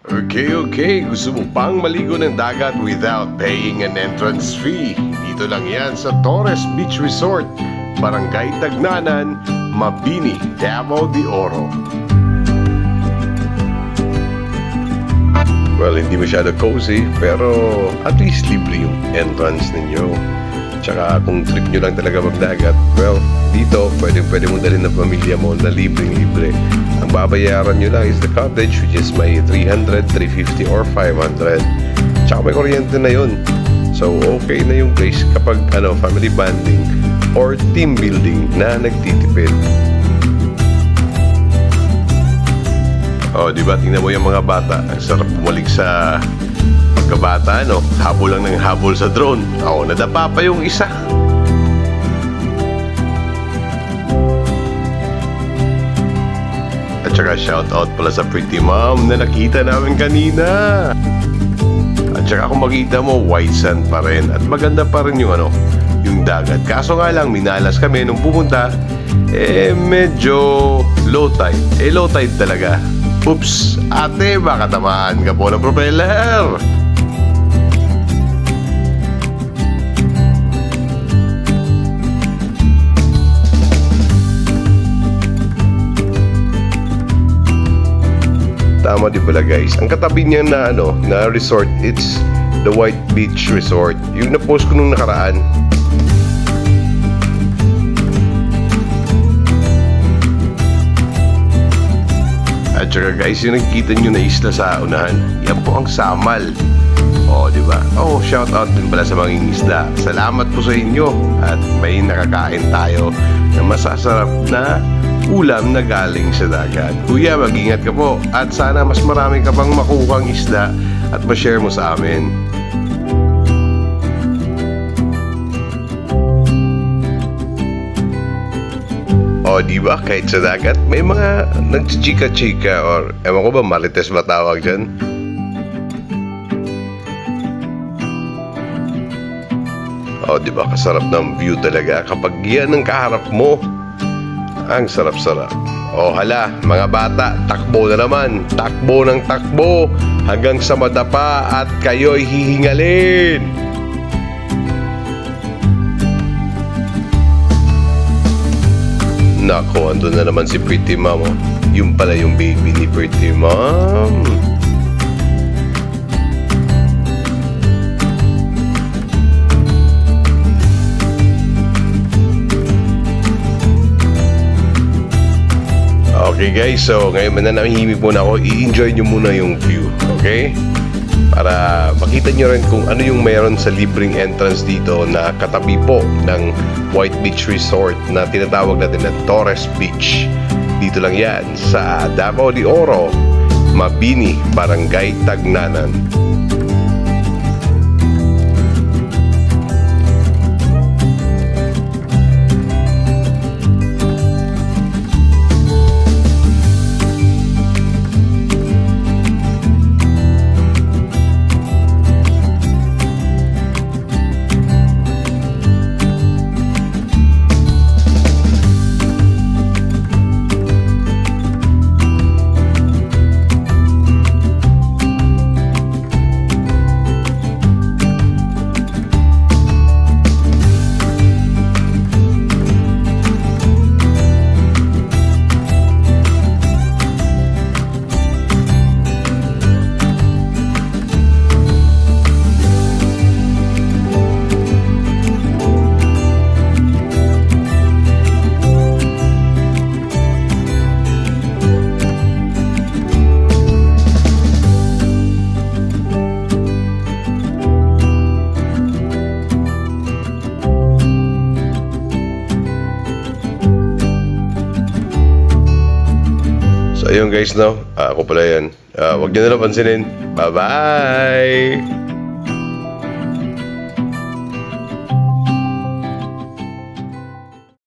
Okay. Gusto mo pang maligo ng dagat without paying an entrance fee? Dito lang yan sa Torres Beach Resort, Barangay Tagnanan, Mabini, Davao de Oro. Well, hindi masyado cozy, pero at least libre yung entrance ninyo. Tsaka kung trip nyo lang talaga magdagat, well, dito pwede mo dalhin ng pamilya mo na libre. Ang babayaran nyo lang is the cottage, which is may 300, 350 or 500. Tsaka may kuryente na yun. So okay na yung place kapag family bonding or team building na nagtitipid. Oh, di ba? Tingnan mo yung mga bata. Ang sarap bumalik sa pagkabata, no? Habol lang ng habol sa drone. Ako, nadapa pa yung isa. At saka shout out pala sa pretty mom na nakita namin kanina. At saka kung makita mo, white sand pa rin. At maganda pa rin yung yung dagat. Kaso nga lang, minalas kami nung pumunta, medyo low tide. Low tide talaga. Oops, ate, baka tamaan ka po ng propeller. Tama din pala guys. Ang katabi niya na na resort, it's the White Beach Resort. Yung na-post ko nung nakaraan. At saka guys, yung nakikita nyo na isla sa unahan, yan po ang Samal. Oh, di ba? Oh, shout out din pala sa mga isla. Salamat po sa inyo. At may nakakain tayo na masasarap na ulam na galing sa dagat. Kuya, mag-ingat ka po. At sana mas marami ka pang makuhang isda at ma-share mo sa amin. O, di ba? Kahit sa dagat, may mga nagchichika-chika or ewan ko ba, marites ba tawag dyan? O, di ba? Kasarap ng view talaga kapag yan ang kaharap mo. Ang sarap-sarap. O, hala, mga bata, takbo na naman. Takbo ng takbo hanggang sa madapa at kayo'y hihingalin. Nako, andun na naman si Pretty Mom. Yung pala yung baby ni Pretty Mom. Okay guys, so ngayon mananahimik muna ako. I-enjoy nyo muna yung view, okay? Para makita nyo rin kung ano yung meron sa libreng entrance dito na katabi po ng White Beach Resort na tinatawag natin na Torres Beach. Dito lang yan sa Davao de Oro, Mabini, Barangay Tagnanan. So ayun guys, no? Ako pala yan. Huwag nyo na lang pansinin. Bye-bye!